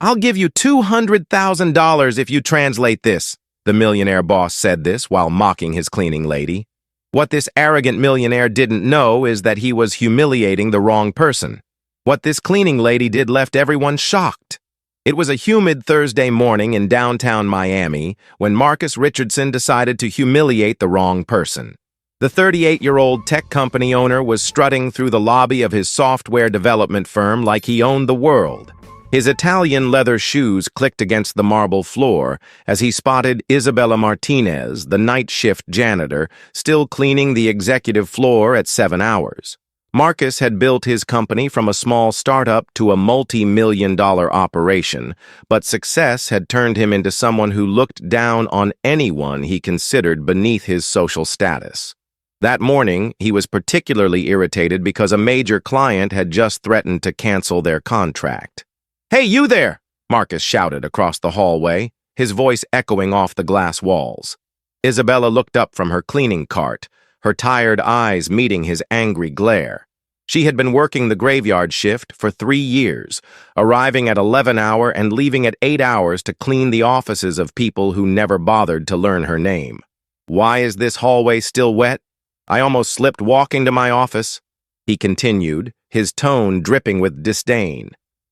"I'll give you $200,000 if you translate this." The millionaire boss said this while mocking his cleaning lady. What this arrogant millionaire didn't know is that he was humiliating the wrong person. What this cleaning lady did left everyone shocked. It was a humid Thursday morning in downtown Miami when Marcus Richardson decided to humiliate the wrong person. The 38-year-old tech company owner was strutting through the lobby of his software development firm like he owned the world. His Italian leather shoes clicked against the marble floor as he spotted Isabella Martinez, the night shift janitor, still cleaning the executive floor at 7 hours. Marcus had built his company from a small startup to a multi-million-dollar operation, but success had turned him into someone who looked down on anyone he considered beneath his social status. That morning, he was particularly irritated because a major client had just threatened to cancel their contract. "Hey, you there!" Marcus shouted across the hallway, his voice echoing off the glass walls. Isabella looked up from her cleaning cart, her tired eyes meeting his angry glare. She had been working the graveyard shift for 3 years, arriving at 11 hours and leaving at 8 hours to clean the offices of people who never bothered to learn her name. "Why is this hallway still wet? I almost slipped walking to my office," he continued, his tone dripping with disdain.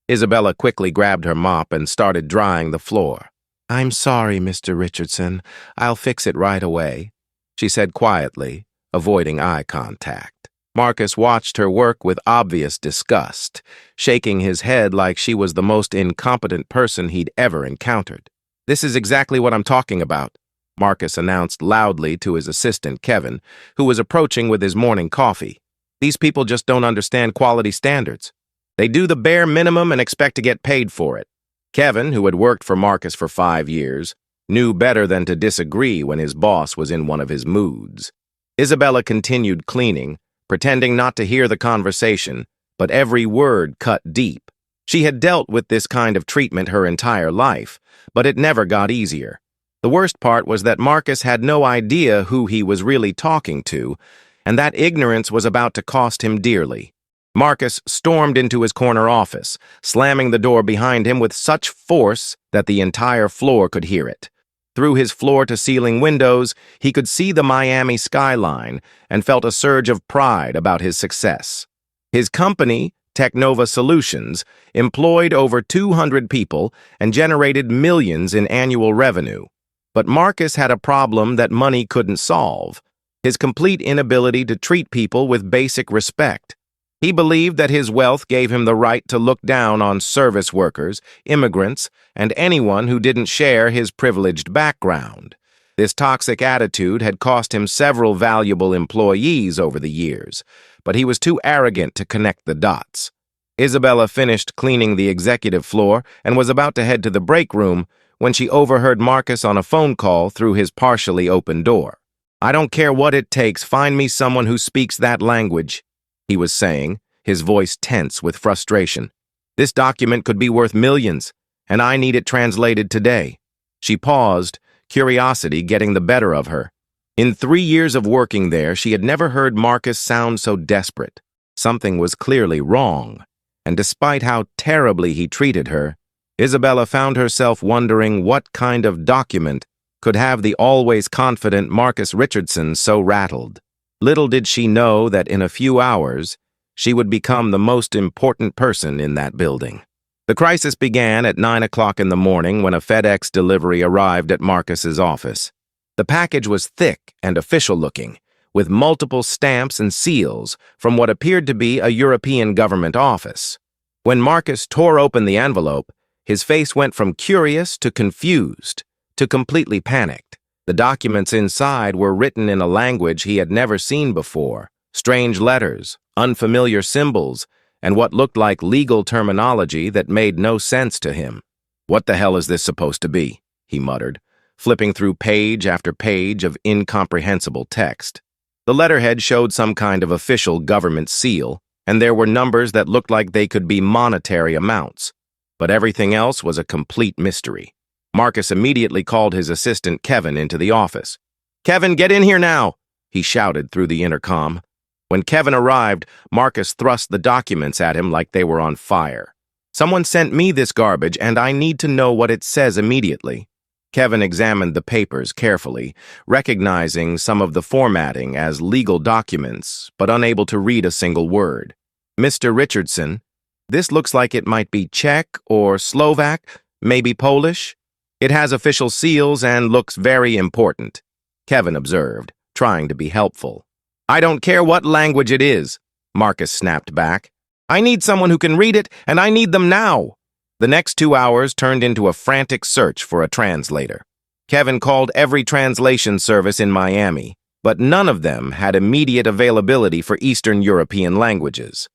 Isabella quickly grabbed her mop and started drying the floor. "I'm sorry, Mr. Richardson. I'll fix it right away," she said quietly, avoiding eye contact. Marcus watched her work with obvious disgust, shaking his head like she was the most incompetent person he'd ever encountered. "This is exactly what I'm talking about," Marcus announced loudly to his assistant, Kevin, who was approaching with his morning coffee. "These people just don't understand quality standards. They do the bare minimum and expect to get paid for it." Kevin, who had worked for Marcus for 5 years, knew better than to disagree when his boss was in one of his moods. Isabella continued cleaning, pretending not to hear the conversation, but every word cut deep. She had dealt with this kind of treatment her entire life, but it never got easier. The worst part was that Marcus had no idea who he was really talking to, and that ignorance was about to cost him dearly. Marcus stormed into his corner office, slamming the door behind him with such force that the entire floor could hear it. Through his floor-to-ceiling windows, he could see the Miami skyline and felt a surge of pride about his success. His company, Technova Solutions, employed over 200 people and generated millions in annual revenue. But Marcus had a problem that money couldn't solve: his complete inability to treat people with basic respect. He believed that his wealth gave him the right to look down on service workers, immigrants, and anyone who didn't share his privileged background. This toxic attitude had cost him several valuable employees over the years, but he was too arrogant to connect the dots. Isabella finished cleaning the executive floor and was about to head to the break room when she overheard Marcus on a phone call through his partially open door. "I don't care what it takes, find me someone who speaks that language," he was saying, his voice tense with frustration. "This document could be worth millions, and I need it translated today." She paused, curiosity getting the better of her. In 3 years of working there, she had never heard Marcus sound so desperate. Something was clearly wrong, and despite how terribly he treated her, Isabella found herself wondering what kind of document could have the always confident Marcus Richardson so rattled. Little did she know that in a few hours, she would become the most important person in that building. The crisis began at 9 o'clock in the morning when a FedEx delivery arrived at Marcus's office. The package was thick and official-looking, with multiple stamps and seals from what appeared to be a European government office. When Marcus tore open the envelope, his face went from curious to confused to completely panicked. The documents inside were written in a language he had never seen before: strange letters, unfamiliar symbols, and what looked like legal terminology that made no sense to him. "What the hell is this supposed to be?" he muttered, flipping through page after page of incomprehensible text. The letterhead showed some kind of official government seal, and there were numbers that looked like they could be monetary amounts. But everything else was a complete mystery. Marcus immediately called his assistant Kevin into the office. "Kevin, get in here now!" he shouted through the intercom. When Kevin arrived, Marcus thrust the documents at him like they were on fire. Someone sent me this garbage, and I need to know what it says immediately. Kevin examined the papers carefully, recognizing some of the formatting as legal documents, but unable to read a single word. Mr. Richardson, this looks like it might be Czech or Slovak, maybe Polish. It has official seals and looks very important, Kevin observed, trying to be helpful. I don't care what language it is, Marcus snapped back. I need someone who can read it, and I need them now. The next 2 hours turned into a frantic search for a translator. Kevin called every translation service in Miami, but none of them had immediate availability for Eastern European languages.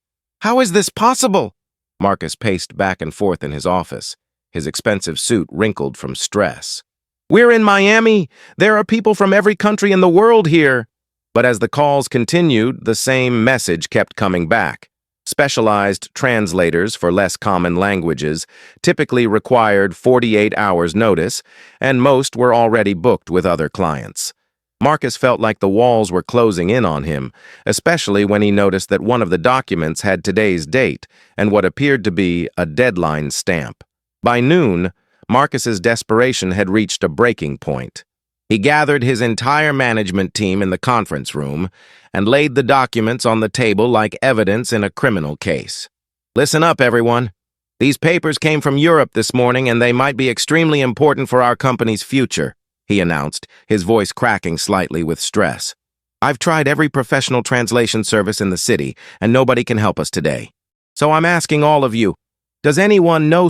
How is this possible? Marcus paced back and forth in his office, his expensive suit wrinkled from stress. We're in Miami. There are people from every country in the world here. But as the calls continued, the same message kept coming back. Specialized translators for less common languages typically required 48 hours notice, and most were already booked with other clients. Marcus felt like the walls were closing in on him, especially when he noticed that one of the documents had today's date and what appeared to be a deadline stamp. By noon, Marcus's desperation had reached a breaking point. He gathered his entire management team in the conference room and laid the documents on the table like evidence in a criminal case. Listen up, everyone. These papers came from Europe this morning, and they might be extremely important for our company's future, he announced, his voice cracking slightly with stress. I've tried every professional translation service in the city, and nobody can help us today. So I'm asking all of you, does anyone know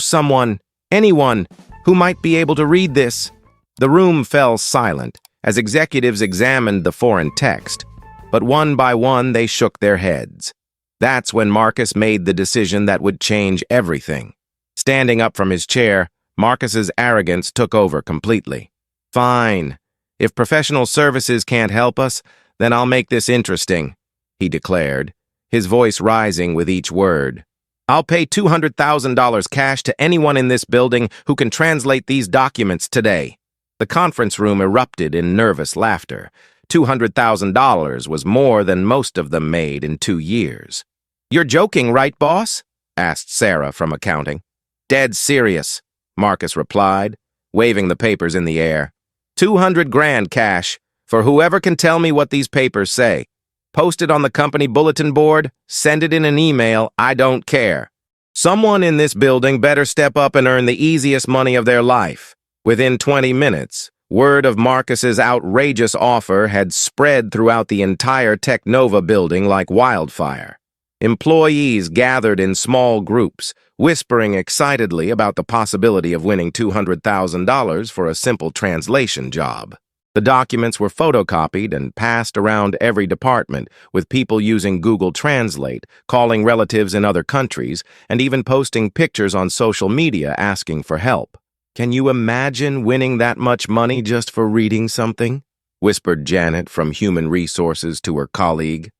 anyone, who might be able to read this? The room fell silent as executives examined the foreign text, but one by one they shook their heads. That's when Marcus made the decision that would change everything. Standing up from his chair, Marcus's arrogance took over completely. Fine. If professional services can't help us, then I'll make this interesting, he declared, his voice rising with each word. I'll pay $200,000 cash to anyone in this building who can translate these documents today. The conference room erupted in nervous laughter. $200,000 was more than most of them made in 2 years. You're joking, right, boss? Asked Sarah from accounting. Dead serious, Marcus replied, waving the papers in the air. 200 grand cash for whoever can tell me what these papers say. Post it on the company bulletin board, send it in an email, I don't care. Someone in this building better step up and earn the easiest money of their life. Within 20 minutes, word of Marcus's outrageous offer had spread throughout the entire Technova building like wildfire. Employees gathered in small groups, whispering excitedly about the possibility of winning $200,000 for a simple translation job. The documents were photocopied and passed around every department, with people using Google Translate, calling relatives in other countries, and even posting pictures on social media asking for help. Can you imagine winning that much money just for reading something? Whispered Janet from Human Resources to her colleague.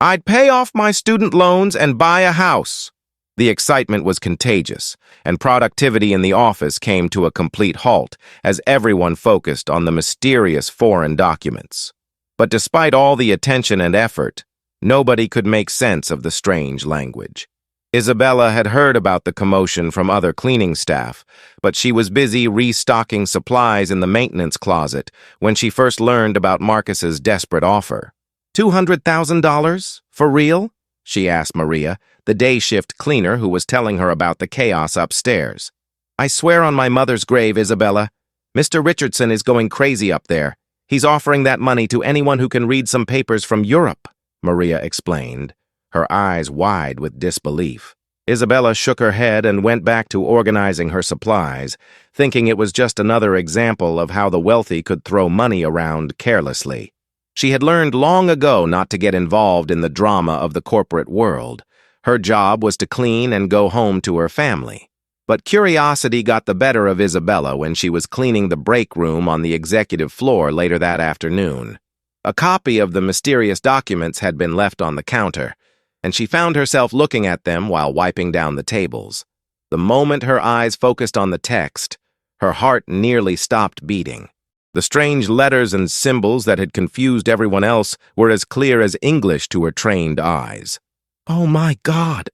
I'd pay off my student loans and buy a house. The excitement was contagious, and productivity in the office came to a complete halt as everyone focused on the mysterious foreign documents. But despite all the attention and effort, nobody could make sense of the strange language. Isabella had heard about the commotion from other cleaning staff, but she was busy restocking supplies in the maintenance closet when she first learned about Marcus's desperate offer. $200,000? For real? She asked Maria, the day shift cleaner who was telling her about the chaos upstairs. I swear on my mother's grave, Isabella, Mr. Richardson is going crazy up there. He's offering that money to anyone who can read some papers from Europe, Maria explained, her eyes wide with disbelief. Isabella shook her head and went back to organizing her supplies, thinking it was just another example of how the wealthy could throw money around carelessly. She had learned long ago not to get involved in the drama of the corporate world. Her job was to clean and go home to her family. But curiosity got the better of Isabella when she was cleaning the break room on the executive floor later that afternoon. A copy of the mysterious documents had been left on the counter, and she found herself looking at them while wiping down the tables. The moment her eyes focused on the text, her heart nearly stopped beating. The strange letters and symbols that had confused everyone else were as clear as English to her trained eyes. "Oh my God,"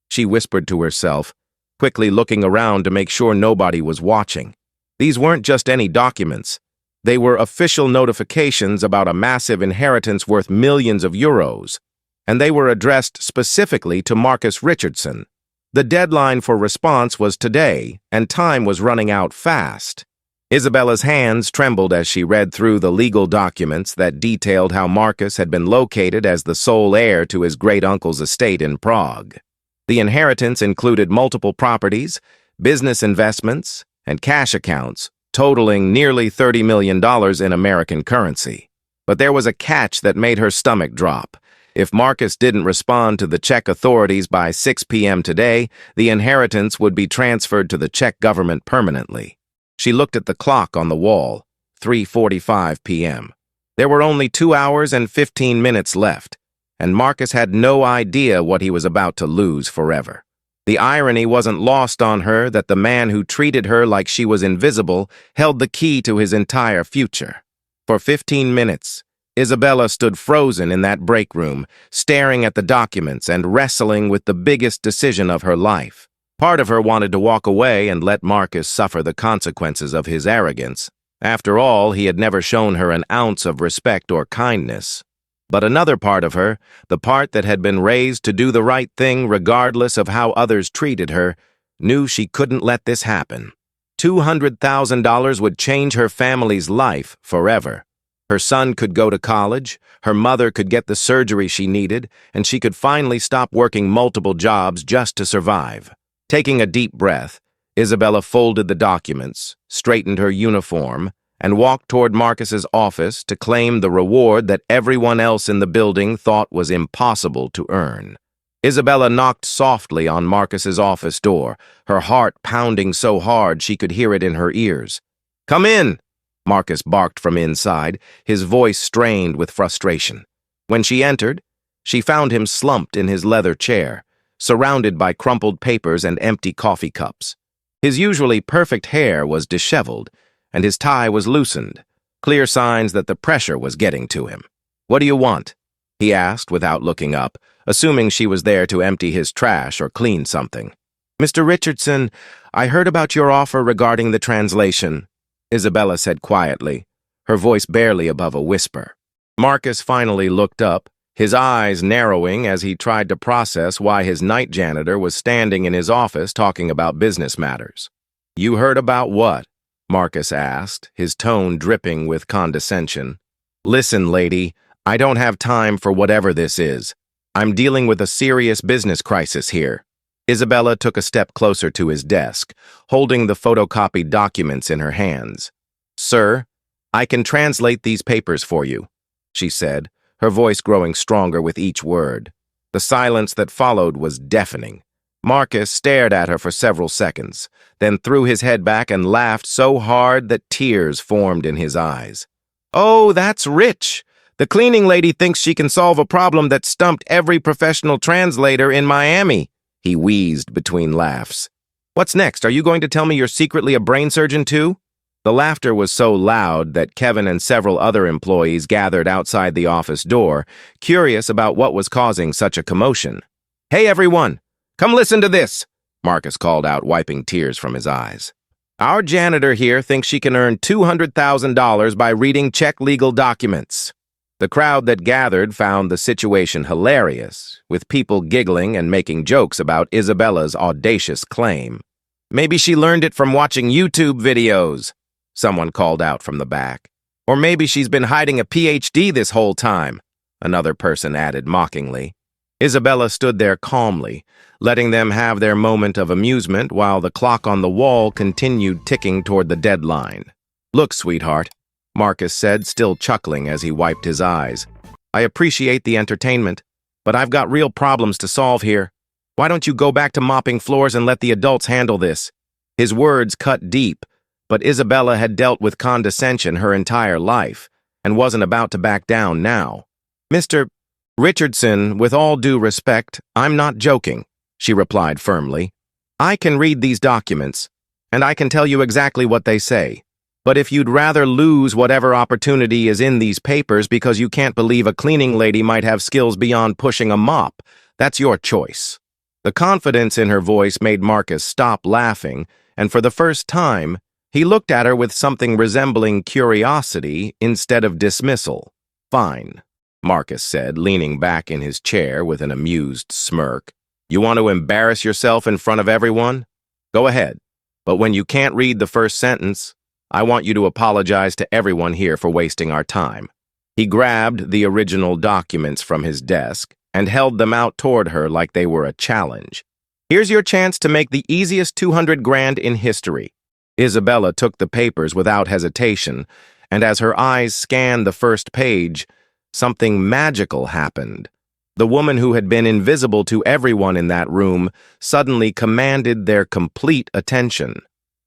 she whispered to herself, quickly looking around to make sure nobody was watching. These weren't just any documents. They were official notifications about a massive inheritance worth millions of euros, and they were addressed specifically to Marcus Richardson. The deadline for response was today, and time was running out fast. Isabella's hands trembled as she read through the legal documents that detailed how Marcus had been located as the sole heir to his great-uncle's estate in Prague. The inheritance included multiple properties, business investments, and cash accounts, totaling nearly $30 million in American currency. But there was a catch that made her stomach drop. If Marcus didn't respond to the Czech authorities by 6 p.m. today, the inheritance would be transferred to the Czech government permanently. She looked at the clock on the wall, 3:45 p.m. There were only 2 hours and 15 minutes left, and Marcus had no idea what he was about to lose forever. The irony wasn't lost on her that the man who treated her like she was invisible held the key to his entire future. For 15 minutes, Isabella stood frozen in that break room, staring at the documents and wrestling with the biggest decision of her life. Part of her wanted to walk away and let Marcus suffer the consequences of his arrogance. After all, he had never shown her an ounce of respect or kindness. But another part of her, the part that had been raised to do the right thing regardless of how others treated her, knew she couldn't let this happen. $200,000 would change her family's life forever. Her son could go to college, her mother could get the surgery she needed, and she could finally stop working multiple jobs just to survive. Taking a deep breath, Isabella folded the documents, straightened her uniform, and walked toward Marcus's office to claim the reward that everyone else in the building thought was impossible to earn. Isabella knocked softly on Marcus's office door, her heart pounding so hard she could hear it in her ears. "Come in!" Marcus barked from inside, his voice strained with frustration. When she entered, she found him slumped in his leather chair, surrounded by crumpled papers and empty coffee cups. His usually perfect hair was disheveled, and his tie was loosened, clear signs that the pressure was getting to him. "What do you want?" he asked without looking up, assuming she was there to empty his trash or clean something. "Mr. Richardson, I heard about your offer regarding the translation," Isabella said quietly, her voice barely above a whisper. Marcus finally looked up, his eyes narrowing as he tried to process why his night janitor was standing in his office talking about business matters. "You heard about what?" Marcus asked, his tone dripping with condescension. "Listen, lady, I don't have time for whatever this is. I'm dealing with a serious business crisis here." Isabella took a step closer to his desk, holding the photocopied documents in her hands. "Sir, I can translate these papers for you," she said, her voice growing stronger with each word. The silence that followed was deafening. Marcus stared at her for several seconds, then threw his head back and laughed so hard that tears formed in his eyes. "Oh, that's rich! The cleaning lady thinks she can solve a problem that stumped every professional translator in Miami," he wheezed between laughs. "What's next? Are you going to tell me you're secretly a brain surgeon too?" The laughter was so loud that Kevin and several other employees gathered outside the office door, curious about what was causing such a commotion. "Hey, everyone! Come listen to this!" Marcus called out, wiping tears from his eyes. "Our janitor here thinks she can earn $200,000 by reading Czech legal documents." The crowd that gathered found the situation hilarious, with people giggling and making jokes about Isabella's audacious claim. "Maybe she learned it from watching YouTube videos," someone called out from the back. "Or maybe she's been hiding a PhD this whole time," another person added mockingly. Isabella stood there calmly, letting them have their moment of amusement while the clock on the wall continued ticking toward the deadline. "Look, sweetheart," Marcus said, still chuckling as he wiped his eyes. "I appreciate the entertainment, but I've got real problems to solve here. Why don't you go back to mopping floors and let the adults handle this?" His words cut deep, but Isabella had dealt with condescension her entire life and wasn't about to back down now. "Mr. Richardson, with all due respect, I'm not joking," she replied firmly. "I can read these documents, and I can tell you exactly what they say. But if you'd rather lose whatever opportunity is in these papers because you can't believe a cleaning lady might have skills beyond pushing a mop, that's your choice." The confidence in her voice made Marcus stop laughing, and for the first time, he looked at her with something resembling curiosity instead of dismissal. "Fine," Marcus said, leaning back in his chair with an amused smirk. "You want to embarrass yourself in front of everyone? Go ahead. But when you can't read the first sentence, I want you to apologize to everyone here for wasting our time." He grabbed the original documents from his desk and held them out toward her like they were a challenge. "Here's your chance to make the easiest 200 grand in history." Isabella took the papers without hesitation, and as her eyes scanned the first page, something magical happened. The woman who had been invisible to everyone in that room suddenly commanded their complete attention.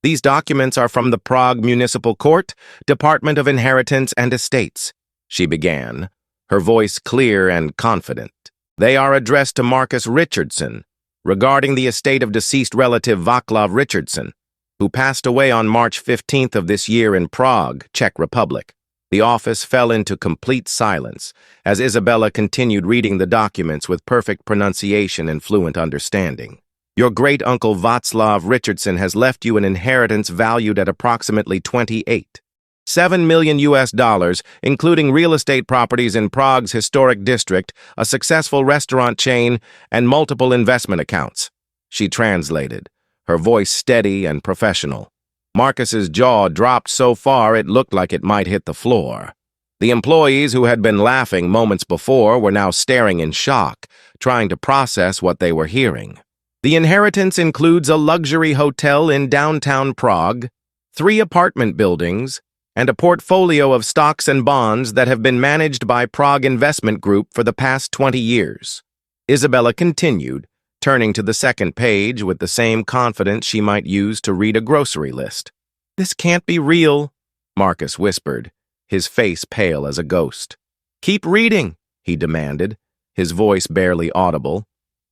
"These documents are from the Prague Municipal Court, Department of Inheritance and Estates," she began, her voice clear and confident. "They are addressed to Marcus Richardson, regarding the estate of deceased relative Vaclav Richardson, who passed away on March 15th of this year in Prague, Czech Republic." The office fell into complete silence as Isabella continued reading the documents with perfect pronunciation and fluent understanding. "Your great-uncle Václav Richardson has left you an inheritance valued at approximately $28.7 million, including real estate properties in Prague's historic district, a successful restaurant chain, and multiple investment accounts," she translated, her voice steady and professional. Marcus's jaw dropped so far it looked like it might hit the floor. The employees who had been laughing moments before were now staring in shock, trying to process what they were hearing. "The inheritance includes a luxury hotel in downtown Prague, 3 apartment buildings, and a portfolio of stocks and bonds that have been managed by Prague Investment Group for the past 20 years. Isabella continued, turning to the second page with the same confidence she might use to read a grocery list. "This can't be real," Marcus whispered, his face pale as a ghost. "Keep reading," he demanded, his voice barely audible.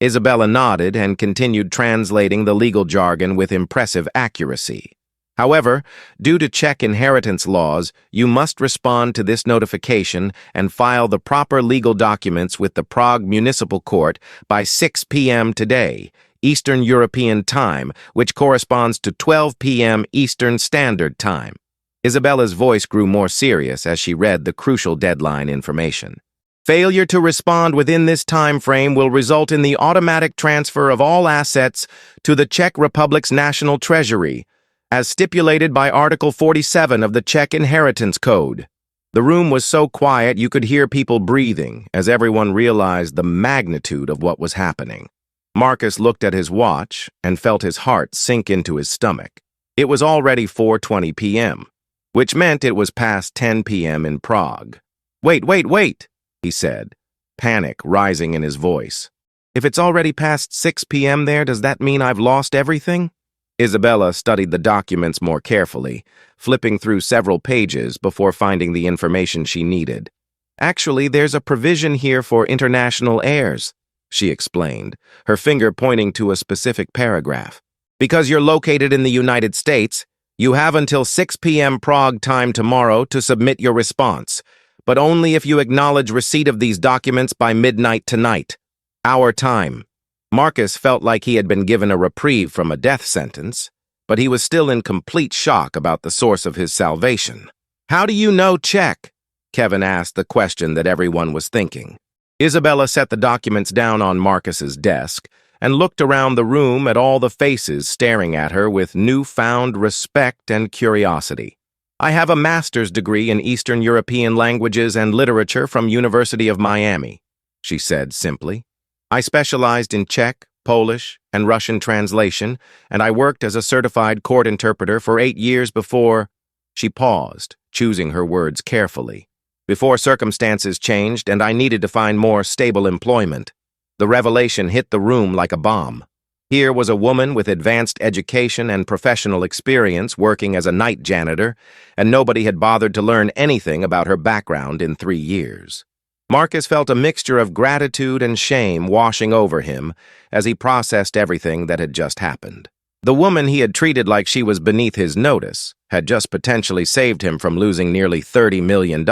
Isabella nodded and continued translating the legal jargon with impressive accuracy. "However, due to Czech inheritance laws, you must respond to this notification and file the proper legal documents with the Prague Municipal Court by 6 p.m. today, Eastern European Time, which corresponds to 12 p.m. Eastern Standard Time." Isabella's voice grew more serious as she read the crucial deadline information. "Failure to respond within this time frame will result in the automatic transfer of all assets to the Czech Republic's National Treasury, as stipulated by Article 47 of the Czech Inheritance Code." The room was so quiet you could hear people breathing as everyone realized the magnitude of what was happening. Marcus looked at his watch and felt his heart sink into his stomach. It was already 4:20 p.m., which meant it was past 10 p.m. in Prague. Wait, he said, panic rising in his voice. "If it's already past 6 p.m. there, does that mean I've lost everything?" Isabella studied the documents more carefully, flipping through several pages before finding the information she needed. "Actually, there's a provision here for international heirs," she explained, her finger pointing to a specific paragraph. "Because you're located in the United States, you have until 6 p.m. Prague time tomorrow to submit your response, but only if you acknowledge receipt of these documents by midnight tonight, our time." Marcus felt like he had been given a reprieve from a death sentence, but he was still in complete shock about the source of his salvation. "How do you know Czech?" Kevin asked the question that everyone was thinking. Isabella set the documents down on Marcus's desk and looked around the room at all the faces staring at her with newfound respect and curiosity. "I have a master's degree in Eastern European languages and literature from University of Miami," she said simply. "I specialized in Czech, Polish, and Russian translation, and I worked as a certified court interpreter for 8 years before—" She paused, choosing her words carefully. "Before circumstances changed and I needed to find more stable employment." The revelation hit the room like a bomb. Here was a woman with advanced education and professional experience working as a night janitor, and nobody had bothered to learn anything about her background in 3 years. Marcus felt a mixture of gratitude and shame washing over him as he processed everything that had just happened. The woman he had treated like she was beneath his notice had just potentially saved him from losing nearly $30 million.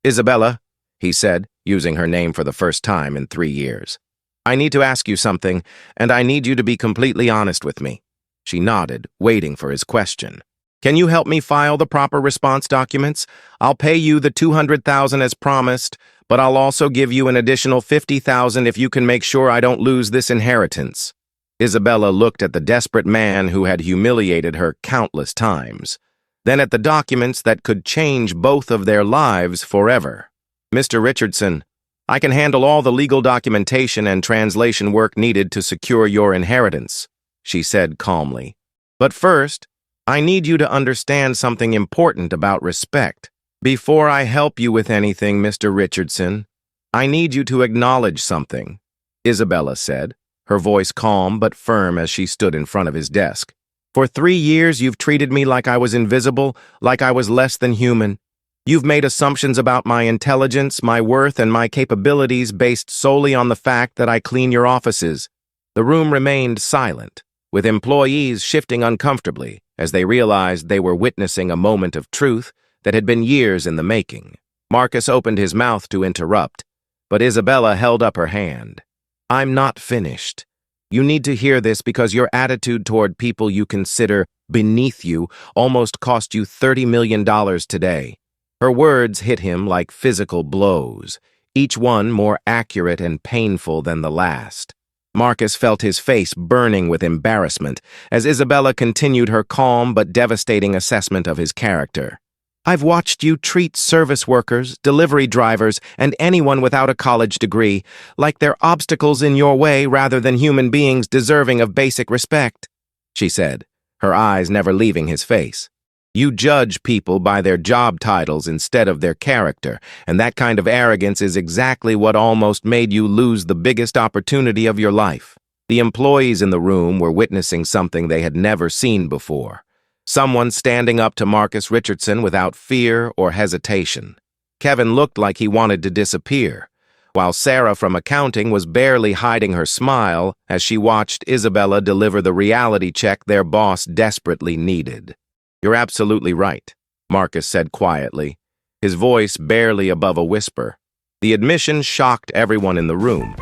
"Isabella," he said, using her name for the first time in 3 years. I need to ask you something, and I need you to be completely honest with me. She nodded, waiting for his question. Can you help me file the proper response documents? I'll pay you the $200,000 as promised, but I'll also give you an additional $50,000 if you can make sure I don't lose this inheritance. Isabella looked at the desperate man who had humiliated her countless times, then at the documents that could change both of their lives forever. Mr. Richardson, I can handle all the legal documentation and translation work needed to secure your inheritance, she said calmly. But first, I need you to understand something important about respect. Before I help you with anything, Mr. Richardson, I need you to acknowledge something, Isabella said, her voice calm but firm as she stood in front of his desk. For 3 years, you've treated me like I was invisible, like I was less than human. You've made assumptions about my intelligence, my worth, and my capabilities based solely on the fact that I clean your offices. The room remained silent, with employees shifting uncomfortably as they realized they were witnessing a moment of truth that had been years in the making. Marcus opened his mouth to interrupt, but Isabella held up her hand. I'm not finished. You need to hear this because your attitude toward people you consider beneath you almost cost you $30 million today. Her words hit him like physical blows, each one more accurate and painful than the last. Marcus felt his face burning with embarrassment as Isabella continued her calm but devastating assessment of his character. I've watched you treat service workers, delivery drivers, and anyone without a college degree like they're obstacles in your way rather than human beings deserving of basic respect, she said, her eyes never leaving his face. You judge people by their job titles instead of their character, and that kind of arrogance is exactly what almost made you lose the biggest opportunity of your life. The employees in the room were witnessing something they had never seen before. Someone standing up to Marcus Richardson without fear or hesitation. Kevin looked like he wanted to disappear, while Sarah from accounting was barely hiding her smile as she watched Isabella deliver the reality check their boss desperately needed. You're absolutely right, Marcus said quietly, his voice barely above a whisper. The admission shocked everyone in the room,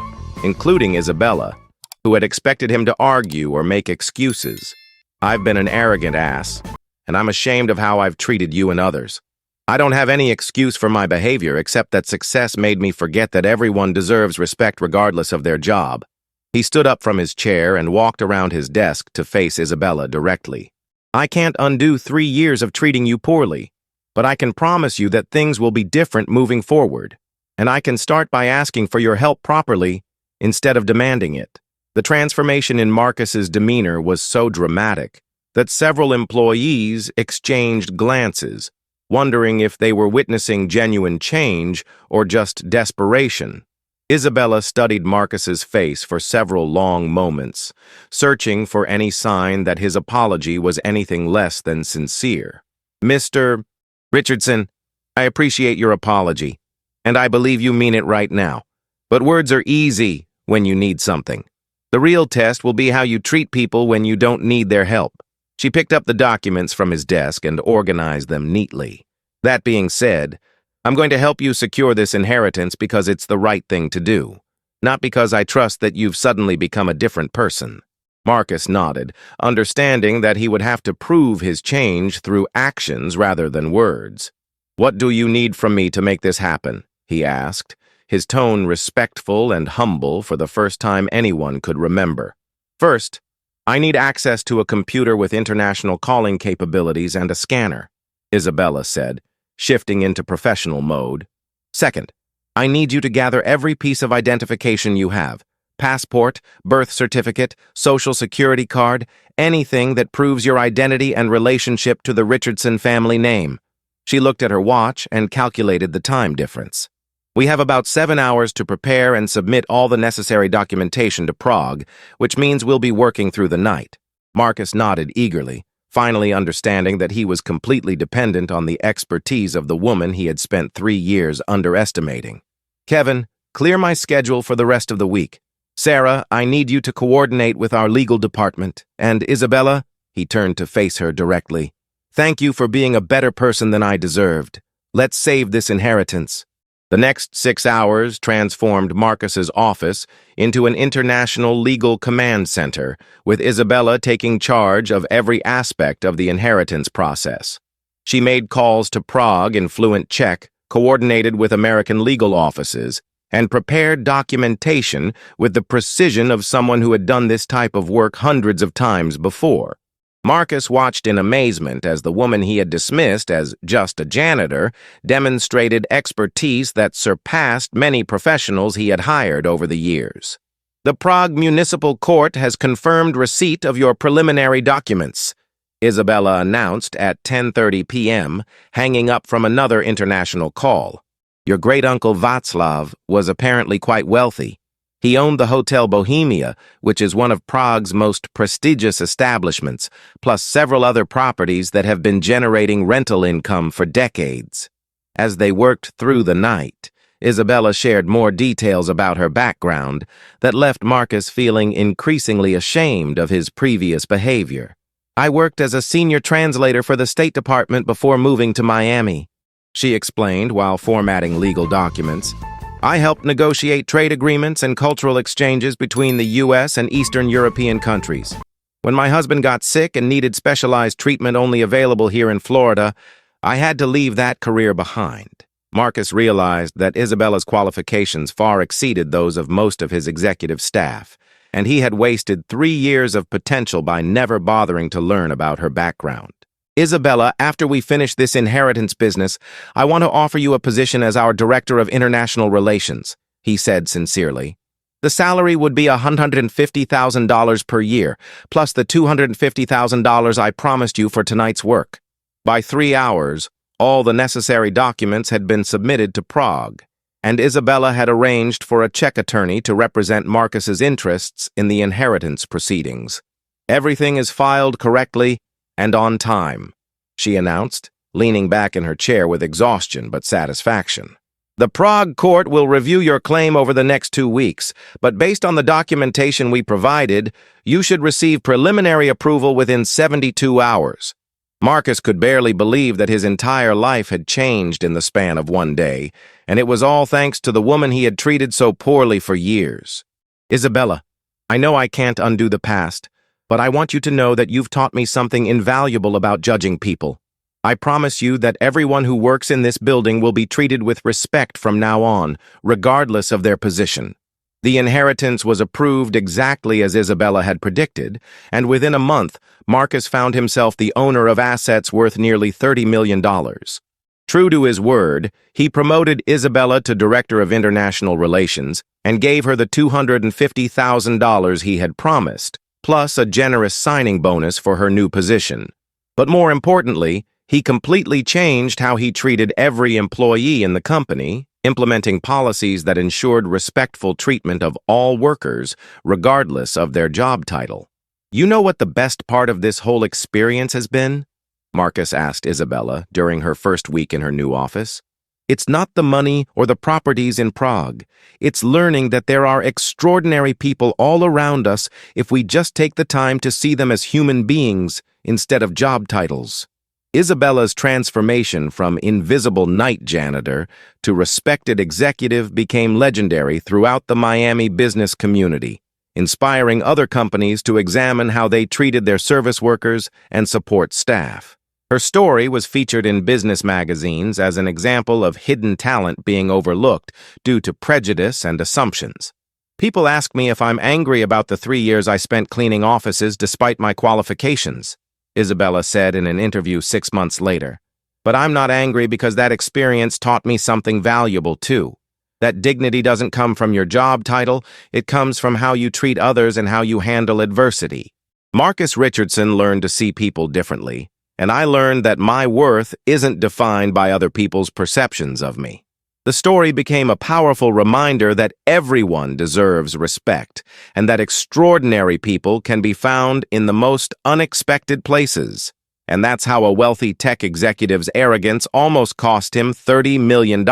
including Isabella, who had expected him to argue or make excuses. I've been an arrogant ass, and I'm ashamed of how I've treated you and others. I don't have any excuse for my behavior except that success made me forget that everyone deserves respect regardless of their job. He stood up from his chair and walked around his desk to face Isabella directly. I can't undo 3 years of treating you poorly, but I can promise you that things will be different moving forward, and I can start by asking for your help properly instead of demanding it. The transformation in Marcus's demeanor was so dramatic that several employees exchanged glances, wondering if they were witnessing genuine change or just desperation. Isabella studied Marcus's face for several long moments, searching for any sign that his apology was anything less than sincere. Mr. Richardson, I appreciate your apology, and I believe you mean it right now. But words are easy when you need something. The real test will be how you treat people when you don't need their help. She picked up the documents from his desk and organized them neatly. That being said, I'm going to help you secure this inheritance because it's the right thing to do, not because I trust that you've suddenly become a different person. Marcus nodded, understanding that he would have to prove his change through actions rather than words. What do you need from me to make this happen? He asked, his tone respectful and humble for the first time anyone could remember. First, I need access to a computer with international calling capabilities and a scanner, Isabella said, shifting into professional mode. Second, I need you to gather every piece of identification you have, passport, birth certificate, social security card, anything that proves your identity and relationship to the Richardson family name. She looked at her watch and calculated the time difference. We have about 7 hours to prepare and submit all the necessary documentation to Prague, which means we'll be working through the night. Marcus nodded eagerly, finally understanding that he was completely dependent on the expertise of the woman he had spent 3 years underestimating. Kevin, clear my schedule for the rest of the week. Sarah, I need you to coordinate with our legal department. And Isabella, he turned to face her directly. Thank you for being a better person than I deserved. Let's save this inheritance. The next 6 hours transformed Marcus's office into an international legal command center, with Isabella taking charge of every aspect of the inheritance process. She made calls to Prague in fluent Czech, coordinated with American legal offices, and prepared documentation with the precision of someone who had done this type of work hundreds of times before. Marcus watched in amazement as the woman he had dismissed as just a janitor demonstrated expertise that surpassed many professionals he had hired over the years. "The Prague Municipal Court has confirmed receipt of your preliminary documents," Isabella announced at 10:30 p.m., hanging up from another international call. "Your great-uncle Václav was apparently quite wealthy. He owned the Hotel Bohemia, which is one of Prague's most prestigious establishments, plus several other properties that have been generating rental income for decades." As they worked through the night, Isabella shared more details about her background that left Marcus feeling increasingly ashamed of his previous behavior. "I worked as a senior translator for the State Department before moving to Miami," she explained while formatting legal documents. "I helped negotiate trade agreements and cultural exchanges between the U.S. and Eastern European countries. When my husband got sick and needed specialized treatment only available here in Florida, I had to leave that career behind." Marcus realized that Isabella's qualifications far exceeded those of most of his executive staff, and he had wasted 3 years of potential by never bothering to learn about her background. "Isabella, after we finish this inheritance business, I want to offer you a position as our Director of International Relations," he said sincerely. "The salary would be $150,000 per year, plus the $250,000 I promised you for tonight's work." By 3 hours, all the necessary documents had been submitted to Prague, and Isabella had arranged for a Czech attorney to represent Marcus's interests in the inheritance proceedings. "Everything is filed correctly and on time," she announced, leaning back in her chair with exhaustion but satisfaction. "The Prague court will review your claim over the next 2 weeks, but based on the documentation we provided, you should receive preliminary approval within 72 hours. Marcus could barely believe that his entire life had changed in the span of one day, and it was all thanks to the woman he had treated so poorly for years. "Isabella, I know I can't undo the past, but I want you to know that you've taught me something invaluable about judging people. I promise you that everyone who works in this building will be treated with respect from now on, regardless of their position." The inheritance was approved exactly as Isabella had predicted, and within a month, Marcus found himself the owner of assets worth nearly $30 million. True to his word, he promoted Isabella to Director of International Relations and gave her the $250,000 he had promised, plus a generous signing bonus for her new position. But more importantly, he completely changed how he treated every employee in the company, implementing policies that ensured respectful treatment of all workers, regardless of their job title. "You know what the best part of this whole experience has been?" Marcus asked Isabella during her first week in her new office. "It's not the money or the properties in Prague. It's learning that there are extraordinary people all around us if we just take the time to see them as human beings instead of job titles." Isabella's transformation from invisible night janitor to respected executive became legendary throughout the Miami business community, inspiring other companies to examine how they treated their service workers and support staff. Her story was featured in business magazines as an example of hidden talent being overlooked due to prejudice and assumptions. "People ask me if I'm angry about the 3 years I spent cleaning offices despite my qualifications," Isabella said in an interview 6 months later. "But I'm not angry because that experience taught me something valuable too. That dignity doesn't come from your job title, it comes from how you treat others and how you handle adversity." Marcus Richardson learned to see people differently, and I learned that my worth isn't defined by other people's perceptions of me. The story became a powerful reminder that everyone deserves respect, and that extraordinary people can be found in the most unexpected places. And that's how a wealthy tech executive's arrogance almost cost him $30 million,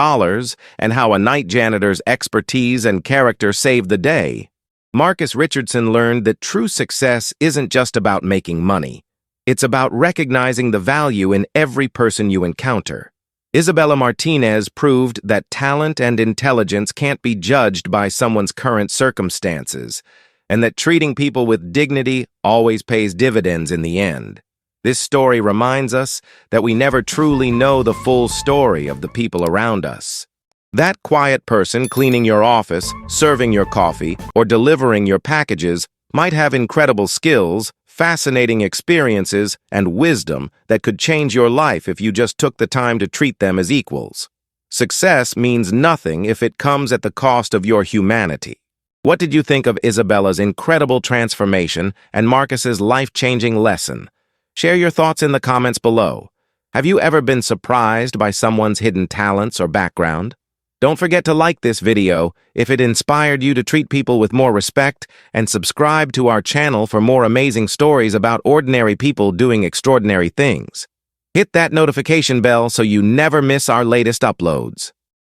and how a night janitor's expertise and character saved the day. Marcus Richardson learned that true success isn't just about making money. It's about recognizing the value in every person you encounter. Isabella Martinez proved that talent and intelligence can't be judged by someone's current circumstances, and that treating people with dignity always pays dividends in the end. This story reminds us that we never truly know the full story of the people around us. That quiet person cleaning your office, serving your coffee, or delivering your packages might have incredible skills, fascinating experiences, and wisdom that could change your life if you just took the time to treat them as equals. Success means nothing if it comes at the cost of your humanity. What did you think of Isabella's incredible transformation and Marcus's life-changing lesson? Share your thoughts in the comments below. Have you ever been surprised by someone's hidden talents or background? Don't forget to like this video if it inspired you to treat people with more respect, and subscribe to our channel for more amazing stories about ordinary people doing extraordinary things. Hit that notification bell so you never miss our latest uploads.